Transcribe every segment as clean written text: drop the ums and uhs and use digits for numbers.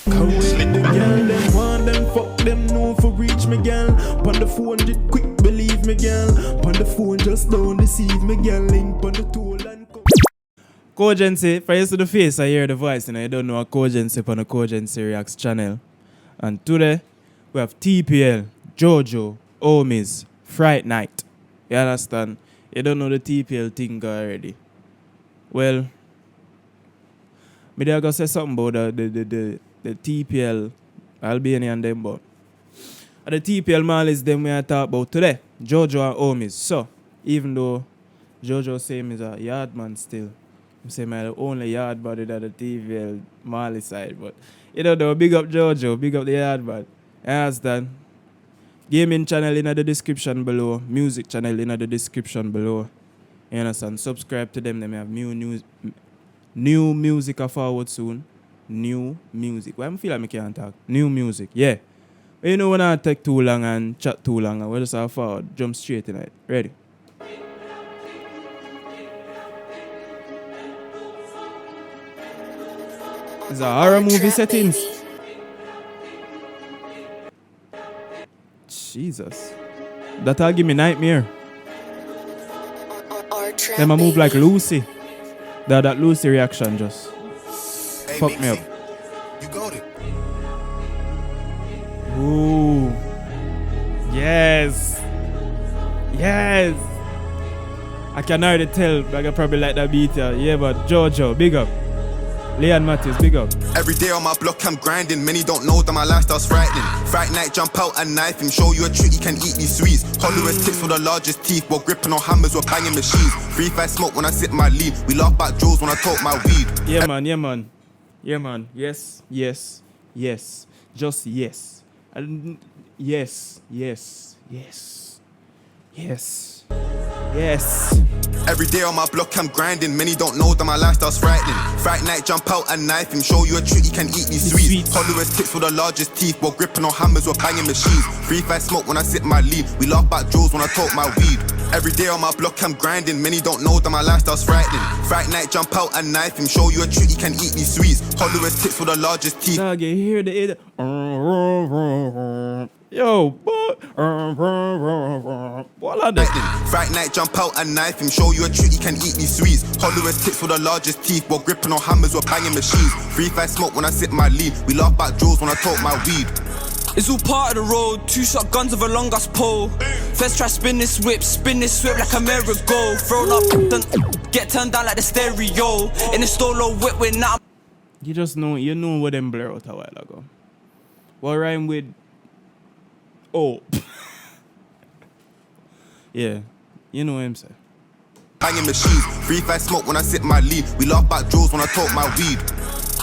Come with the girl, them want them, fuck them, no for reach me, girl. Pon the phone, just quick, believe me, girl. Pon the phone, just don't deceive me, girl. Link pon the tool and come. Cogency, for you to the face, I hear the voice, and I don't know a Cogency on the Cogency Reacts channel. And today, we have TPL, Jojo, Omizz, Fright Night. You understand? You don't know the TPL thing already. Well, maybe I gotta say something about the TPL Albanian them, but the TPL Malis them we are talk about today, Jojo and Omizz. So, even though Jojo say me is a yard man still, I say my only yard body that the TPL Mali side, but you know, big up Jojo, big up the yard man. You understand? Gaming channel in the description below, music channel in the description below. You understand? Subscribe to them. They have new music forward soon. New music. Why I feel like I can't talk? New music. Yeah. But you know when I take too long and chat too long, we'll just have forward. Jump straight in it. Ready? It's a horror movie settings. Jesus. That'll give me nightmare. Them I move like Lucy. That Lucy reaction just fuck me up. You got it. Ooh. Yes. Yes. I can already tell, but I probably like that beat here. Yeah, but Jojo, big up. Leon Matthews, big up. Every day on my block I'm grinding. Many don't know that my lifestyle's frightening. Fright night, jump out and knife him. Show you a trick, you can eat these sweets. Hollowest tips with the largest teeth. While gripping on hammers, we're banging machines. 3-5 smoke when I sip my lead. We laugh about Joes when I talk my weed. Yeah man, yeah man. Yeah man. Yes, yes, yes. Just yes. And yes, yes, yes. Yes. Yes. Every day on my block I'm grinding. Many don't know that my lifestyle's frightening. Fright night, jump out and knife him. Show you a trick, you can eat these sweets. Hollowest tips with the largest teeth. While gripping on hammers, we're banging machines. 3-5 smoke when I sip my lead. We laugh about Joes when I talk my weed. Every day on my block I'm grinding. Many don't know that my lifestyle's frightening. Fright night, jump out and knife him. Show you a trick, you can eat these sweets. Hollowest tips with the largest teeth. Dog, you hear the yo, boy. What are they? Fright night, jump out and knife him. Show you a trick, you can eat these sweets. Hollowest tips with the largest teeth. While gripping on hammers, we're banging machines. 3-5 smoke when I sip my lead. We laugh about Joes when I talk my weed. It's all part of the road, 2 shotguns with a long ass pole. First try spin this whip like a merry-go. Thrown up, get turned down like the stereo. In the stolo whip with now. You just know, you know what them blur out a while ago. What rhyme with oh. Yeah, you know what I'm saying. Banging machines, 3-5 smoke when I sip my lead. We laugh about Joes when I talk my weed.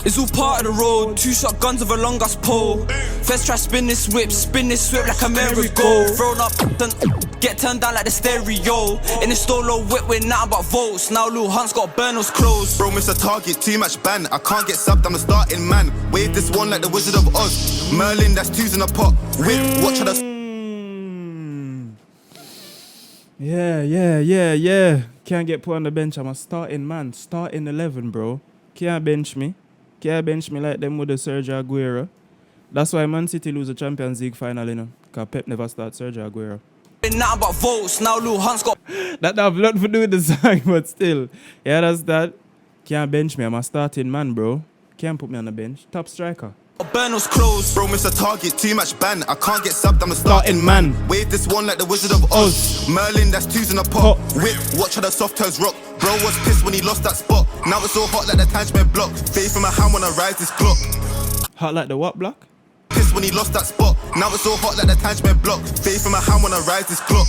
It's all part of the road, 2 shotguns with a long ass pole. First try spin this whip like a merry-go. Thrown up, get turned down like the stereo. In the stolo whip with nothing but volts. Now Lil Hunt's got Burnell's clothes. Bro, miss a target, too much ban. I can't get subbed, I'm the starting man. Wave this one like the Wizard of Oz. Merlin, that's 2s in a pot. Whip, watch how the Yeah. Can't get put on the bench. I'm a starting man. Starting 11, bro. Can't bench me. Can't bench me like them with the Sergio Aguero. That's why Man City lose the Champions League final, you know. Because Pep never starts Sergio Aguero. Nothing but volts. Now Lil Hunt's got that have a lot to do with the song, but still. Yeah, that's that. Can't bench me. I'm a starting man, bro. Can't put me on the bench. Top striker. Burnell's clothes. Bro, miss a target, too much ban. I can't get subbed, I'm the starting man. Wave this one like the Wizard of Oz. Merlin, that's 2s in a pot. Whip, watch how the soft toes rock. Bro was pissed when he lost that spot. Now it's so hot like the Tangeman block. Faith in my hand when I rise this clock. Hot like the what block? Pissed when he lost that spot. Now it's so hot like the Tangeman block. Faith in my hand when I rise this clock.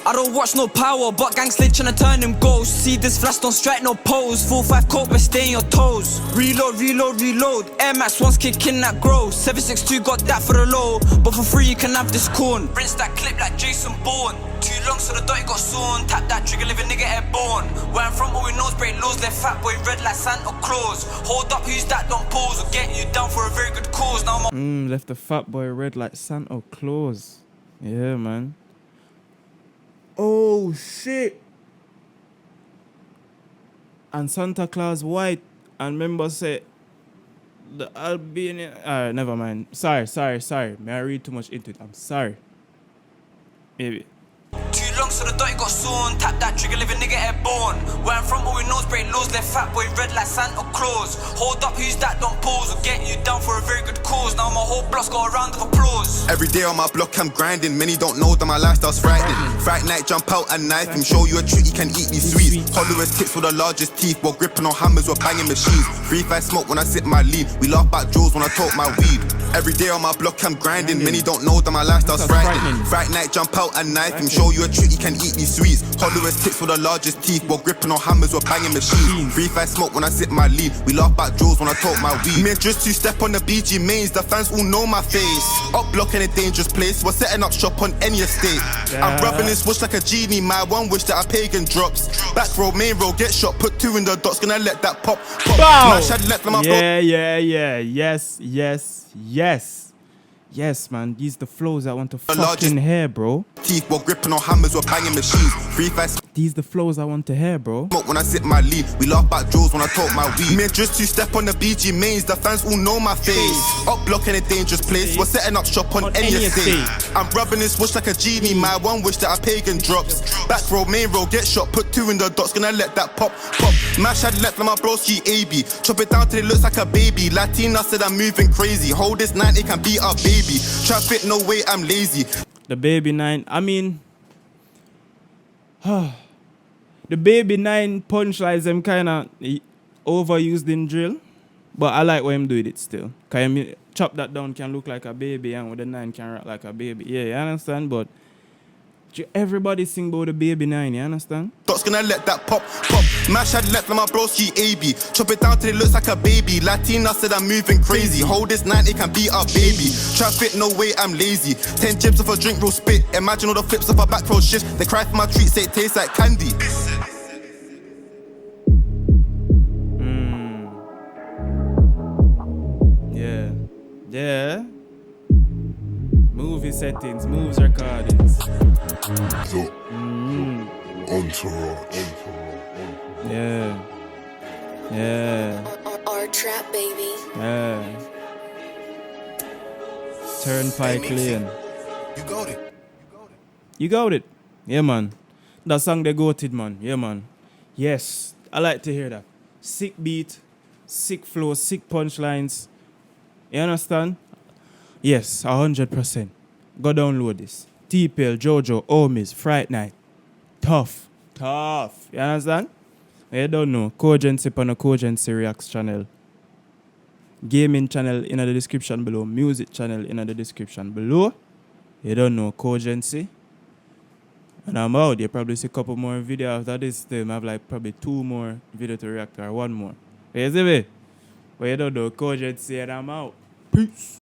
I don't watch no power, but gang slid tryna turn him ghost. See this flash, don't strike no pose. 4-5 cope, but stay on your toes. Reload. Air Max once kicking that grows. 762 got that for the low, but for free you can have this corn. Rinse that clip like Jason Bourne. Too long so the dotty got sawn. Tap that trigger, live a nigga airborne. Where I'm from, all we know is break laws. Left fat boy red like Santa Claus. Hold up, who's that? Don't pose. Or get you down for a very good cause. Now I'm left the fat boy red like Santa Claus. Yeah, man. Oh shit. And Santa Claus white. And remember say The Albanian. Alright, never mind. Sorry. May I read too much into it? I'm sorry. Maybe. Too long so the dotty got sawn. Tap that trigger, live a nigga airborne. Where I'm from, all we know is break laws. Left fat boy red like Santa Claus. Hold up, who's that? Don't pause. We'll get you down for a very good cause. Now my whole block's got a round of applause. Every day on my block I'm grinding. Many don't know that my lifestyle's frightening. Fright night, jump out and knife him. Show you a treat, you can eat these sweets. Hollowest tips with the largest teeth. While gripping on hammers, we're banging machines. 3-5 smoke when I sip my lead. We laugh back jewels when I talk my weed. Every day on my block I'm grinding. Many don't know that my lifestyle's frightening. Fright night, jump out and knife him. Show you a treat, you can eat these sweets. Hollowest tips with the largest teeth. While gripping on hammers, we're banging machines. 3-5 smoke when I sip my lead. We laugh back jewels when I talk my weed. Me and just 2 step on the BG mains. The fans all know my face. Up block in a dangerous place. We're setting up shop on any estate. I'm rubbing this wish like a genie. My one wish that a pagan drops. Back row, main row, get shot. Put 2 in the dots. Gonna let that pop. Bow. Smash, left on my Yes, man. These the flows I want to fucking hear, bro. Teeth while gripping on hammers, we're banging machines. 3-5 These the flows I want to hear, bro. smoke when I sip my lead. We laugh back jewels when I talk my weed. Me and just 2 step on the BG mains. The fans all know my face. Up block in a dangerous place. We're setting up shop on any estate. I'm rubbing this wish like a genie. My one wish that a pagan drops. Back row, main row, get shot. Put 2 in the dots. Gonna let that pop. Mash had left on my broski AB. Chop it down till it looks like a baby. Latina said I'm moving crazy. Hold this 9, it can be our baby. Traffic, no way, I'm lazy. The baby 9. I mean, the baby 9 punchlines them kind of overused in drill, but I like when him do it still. Cause him chop that down can look like a baby, and with the 9 can rock like a baby. Yeah, you understand? But everybody sing about the baby 9. You understand? Dots gonna let that pop. Mash had left on my broski AB. Chop it down till it looks like a baby. Latina said I'm moving crazy. Hold this 9, it can be our baby. Traffic, no way, I'm lazy. 10 jibs off a drink, real spit. Imagine all the flips off a back row shift. They cry for my treats, say it tastes like candy. Yeah. Movie settings, moves recordings. Entourage. Yeah. Our trap, baby. Yeah. Turnpike Lane. You got it. You got it. Yeah, man. That song they goated, man. Yeah, man. Yes. I like to hear that. Sick beat, sick flow, sick punchlines. You understand? Yes, 100%. Go download this. TPL, Jojo, Omizz, Fright Night. Tough. You understand? You don't know. Cogency on the Cogency Reacts channel. Gaming channel in the description below. Music channel in the description below. You don't know. Cogency. And I'm out. You probably see a couple more videos after this. I have like probably 2 more videos to react or 1 more. You see me? But you don't know. Cogency and I'm out. Peace.